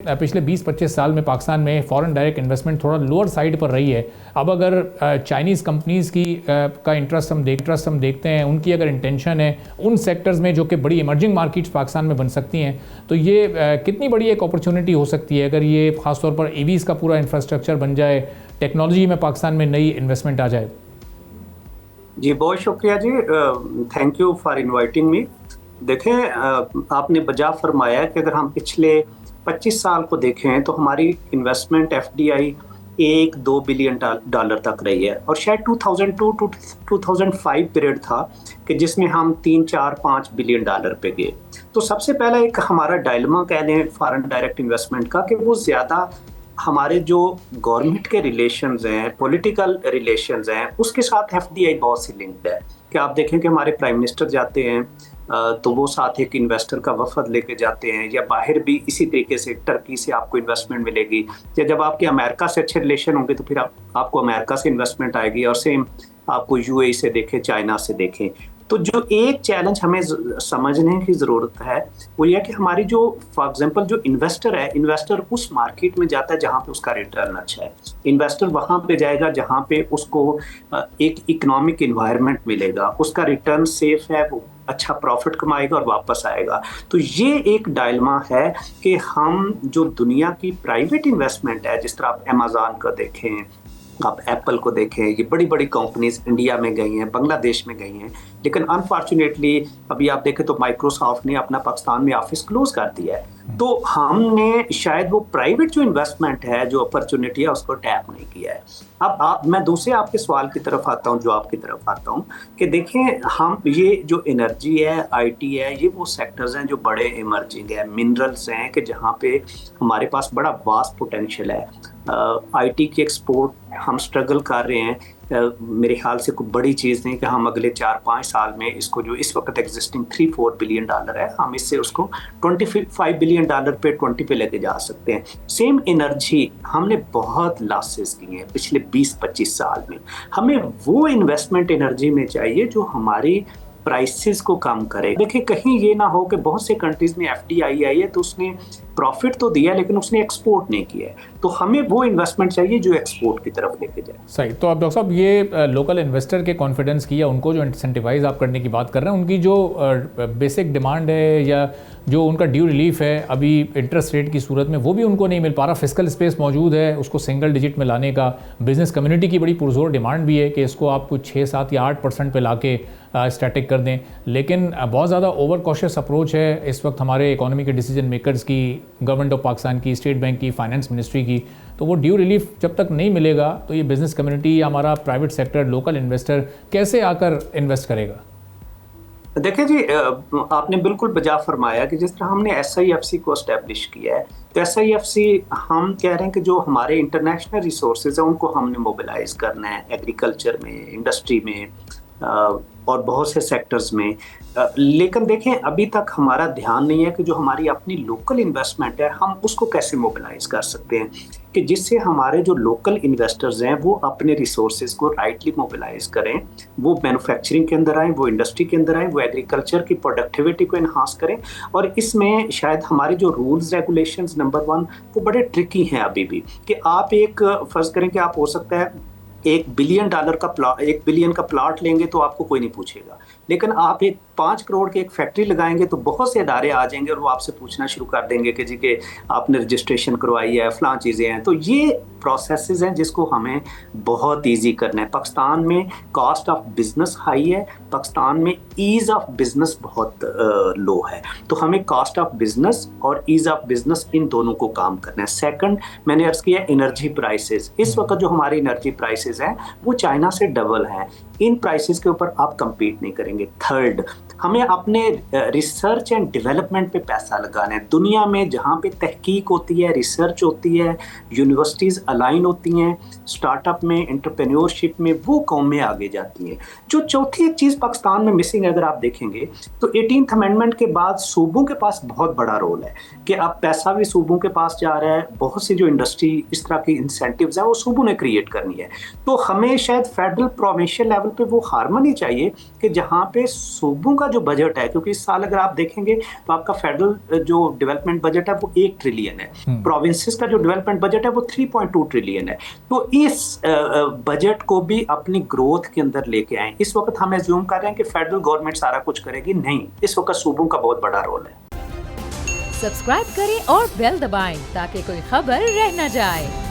पिछले 20-25 साल में पाकिस्तान में फॉरेन डायरेक्ट इन्वेस्टमेंट थोड़ा लोअर साइड पर रही है। अब अगर चाइनीज़ कंपनीज़ की का इंटरेस्ट हम देखते हैं, उनकी अगर इंटेंशन है उन सेक्टर्स में जो कि बड़ी इमर्जिंग मार्केट्स पाकिस्तान में बन सकती हैं, तो ये कितनी बड़ी एक अपॉर्चुनिटी हो सकती है अगर ये ख़ासतौर पर ईवीज़ का पूरा इंफ्रास्ट्रक्चर बन जाए, टेक्नोलॉजी में पाकिस्तान में नई इन्वेस्टमेंट आ जाए। जी बहुत शुक्रिया जी, thank you for inviting me. देखें, आपने बजा फरमाया कि अगर हम पिछले 25 साल को देखें तो हमारी इन्वेस्टमेंट एफडीआई 1-2 बिलियन डॉलर तक रही है, और शायद 2002 टू 2005 पीरियड था कि जिसमें हम 3-4-5 बिलियन डॉलर पे गए। तो सबसे पहला एक हमारा डायलेमा कह लें फॉरेन डायरेक्ट इन्वेस्टमेंट का कि वो ज़्यादा हमारे जो गवर्नमेंट के रिलेशंस हैं, पॉलिटिकल रिलेशंस हैं, उसके साथ एफडीआई बहुत सी लिंक्ड है। कि आप देखें कि हमारे प्राइम मिनिस्टर जाते हैं तो वो साथ एक इन्वेस्टर का वफद लेके जाते हैं, या बाहर भी इसी तरीके से टर्की से आपको इन्वेस्टमेंट मिलेगी, या जब आपके अमेरिका से अच्छे रिलेशन होंगे तो फिर आपको अमेरिका से इन्वेस्टमेंट आएगी, और सेम आपको यूएई से देखें, चाइना से देखें। तो जो एक चैलेंज हमें समझने की ज़रूरत है वो यह कि हमारी जो फॉर एग्जांपल जो इन्वेस्टर है, इन्वेस्टर उस मार्केट में जाता है जहाँ पे उसका रिटर्न अच्छा है। इन्वेस्टर वहाँ पे जाएगा जहाँ पे उसको एक इकोनॉमिक इन्वायरमेंट मिलेगा, उसका रिटर्न सेफ है, वो अच्छा प्रॉफिट कमाएगा और वापस आएगा। तो ये एक डायलेमा है कि हम जो दुनिया की प्राइवेट इन्वेस्टमेंट है, जिस तरह आप अमेज़न को देखें, आप एप्पल को देखें, ये बड़ी बड़ी कंपनीज इंडिया में गई हैं, बांग्लादेश में गई हैं, लेकिन अनफॉर्चुनेटली अभी आप देखें तो माइक्रोसॉफ्ट ने अपना पाकिस्तान में ऑफिस क्लोज कर दिया है। तो हमने शायद वो प्राइवेट जो इन्वेस्टमेंट है, जो अपॉर्चुनिटी है, उसको टैप नहीं किया है। अब मैं दूसरे आपके सवाल की तरफ आता हूँ, जवाब की तरफ आता हूँ कि देखें, हम ये जो एनर्जी है, आईटी है, ये वो सेक्टर्स हैं जो बड़े इमर्जिंग है, मिनरल्स हैं कि जहाँ पे हमारे पास बड़ा वास्ट पोटेंशियल है। आईटी की एक्सपोर्ट हम स्ट्रगल कर रहे हैं। मेरे ख्याल से कोई बड़ी चीज़ नहीं कि हम अगले 4-5 साल में इसको, जो इस वक्त एग्जिस्टिंग 3-4 बिलियन डॉलर है, हम इससे उसको 25 बिलियन डॉलर पे 20 पे लेके जा सकते हैं। सेम एनर्जी हमने बहुत लॉसेस किए हैं पिछले 20-25 साल में। हमें वो इन्वेस्टमेंट एनर्जी में चाहिए जो हमारी प्राइसेस को कम करे। देखिए, कहीं ये ना हो कि बहुत से कंट्रीज में एफडीआई आई है तो उसने प्रॉफिट तो दिया लेकिन उसने एक्सपोर्ट नहीं किया है। तो हमें वो इन्वेस्टमेंट चाहिए जो एक्सपोर्ट की तरफ लेके जाए। सही। तो अब डॉक्टर साहब, ये लोकल इन्वेस्टर के कॉन्फिडेंस की, या उनको जो इंसेंटिवाइज आप करने की बात कर रहे हैं, उनकी जो बेसिक डिमांड है या जो उनका ड्यू रिलीफ है अभी इंटरेस्ट रेट की सूरत में, वो भी उनको नहीं मिल पा रहा। फिस्कल स्पेस मौजूद है उसको सिंगल डिजिट में लाने का। बिजनेस कम्युनिटी की बड़ी पुरजोर डिमांड भी है कि इसको आप कुछ 6-7 या 8% पे लाके स्टैटिक कर दें, लेकिन बहुत ज़्यादा ओवर कॉशियस अप्रोच है इस वक्त हमारे इकोनॉमी के डिसीजन मेकर्स की, गवर्नमेंट ऑफ पाकिस्तान की, स्टेट बैंक की, फाइनेंस मिनिस्ट्री की। तो वो ड्यू रिलीफ जब तक नहीं मिलेगा तो ये बिज़नेस कम्युनिटी या हमारा प्राइवेट सेक्टर, लोकल इन्वेस्टर कैसे आकर इन्वेस्ट करेगा? देखिए जी, आपने बिल्कुल बजा फरमाया कि जिस तरह हमने एसआईएफसी को एस्टेब्लिश किया है, तो एसआईएफसी हम कह रहे हैं कि जो हमारे इंटरनेशनल रिसोर्सेज हैं उनको हमने मोबिलाइज करना है, एग्रीकल्चर में, इंडस्ट्री में और बहुत से सेक्टर्स में। लेकिन देखें, अभी तक हमारा ध्यान नहीं है कि जो हमारी अपनी लोकल इन्वेस्टमेंट है हम उसको कैसे मोबिलाइज कर सकते हैं, कि जिससे हमारे जो लोकल इन्वेस्टर्स हैं वो अपने रिसोर्सेज को राइटली मोबिलाइज करें, वो मैन्युफैक्चरिंग के अंदर आएँ, वो इंडस्ट्री के अंदर आएँ, वो एग्रीकल्चर की प्रोडक्टिविटी को इन्हांस करें। और इसमें शायद हमारे जो रूल्स रेगुलेशंस नंबर 1 वो बड़े ट्रिकी हैं अभी भी, कि आप एक फ़र्ज़ करें कि आप हो सकता है $1 बिलियन का प्लॉट लेंगे तो आपको कोई नहीं पूछेगा, लेकिन आप एक 5 करोड़ की एक फैक्ट्री लगाएंगे तो बहुत से इदारे आ जाएंगे और वो आपसे पूछना शुरू कर देंगे कि जी के आपने रजिस्ट्रेशन करवाई है, फलां चीज़ें हैं। तो ये प्रोसेसेस हैं जिसको हमें बहुत इजी करना है। पाकिस्तान में कॉस्ट ऑफ बिजनेस हाई है, पाकिस्तान में ईज़ ऑफ बिजनेस बहुत लो है। तो हमें कॉस्ट ऑफ बिजनेस और ईज़ ऑफ बिजनेस इन दोनों को काम करना है। सेकंड, मैंने अर्ज़ किया एनर्जी प्राइसेस। इस वक्त जो हमारी एनर्जी प्राइसेस हैं वो चाइना से डबल हैं। इन प्राइसेस के ऊपर आप compete नहीं करेंगे। थर्ड, हमें अपने रिसर्च एंड डेवलपमेंट पे पैसा लगाना है। दुनिया में जहाँ पे तहकीक होती है, रिसर्च होती है, यूनिवर्सिटीज़ अलाइन होती हैं, स्टार्टअप में, एंटरप्रेन्योरशिप में, वो कौमें आगे जाती हैं। जो चौथी एक चीज़ पाकिस्तान में मिसिंग है, अगर आप देखेंगे तो 18th अमेंडमेंट के बाद सूबों के पास बहुत बड़ा रोल है कि अब पैसा भी सूबों के पास जा रहा है। बहुत सी जो इंडस्ट्री इस तरह की इंसेंटिव्स हैं वो सूबों ने क्रिएट करनी है। तो हमें शायद फेडरल प्रोविंशियल लेवल पे वो हार्मनी चाहिए कि जहाँ पे सूबों का जो बजट है, क्योंकि इस साल अगर आप देखेंगे तो आपका फेडरल जो डेवलपमेंट बजट है वो 1 ट्रिलियन है, प्रोविंसेस का जो डेवलपमेंट बजट है वो 3.2 ट्रिलियन है। तो इस बजट को भी अपनी ग्रोथ के अंदर लेके आए। इस वक्त हम एज्यूम कर रहे हैं कि फेडरल गवर्नमेंट सारा कुछ करेगी, नहीं, इस वक्त सूबों का बहुत बड़ा रोल है। सब्सक्राइब करें और बेल दबाएं ताकि कोई खबर रह न जाए।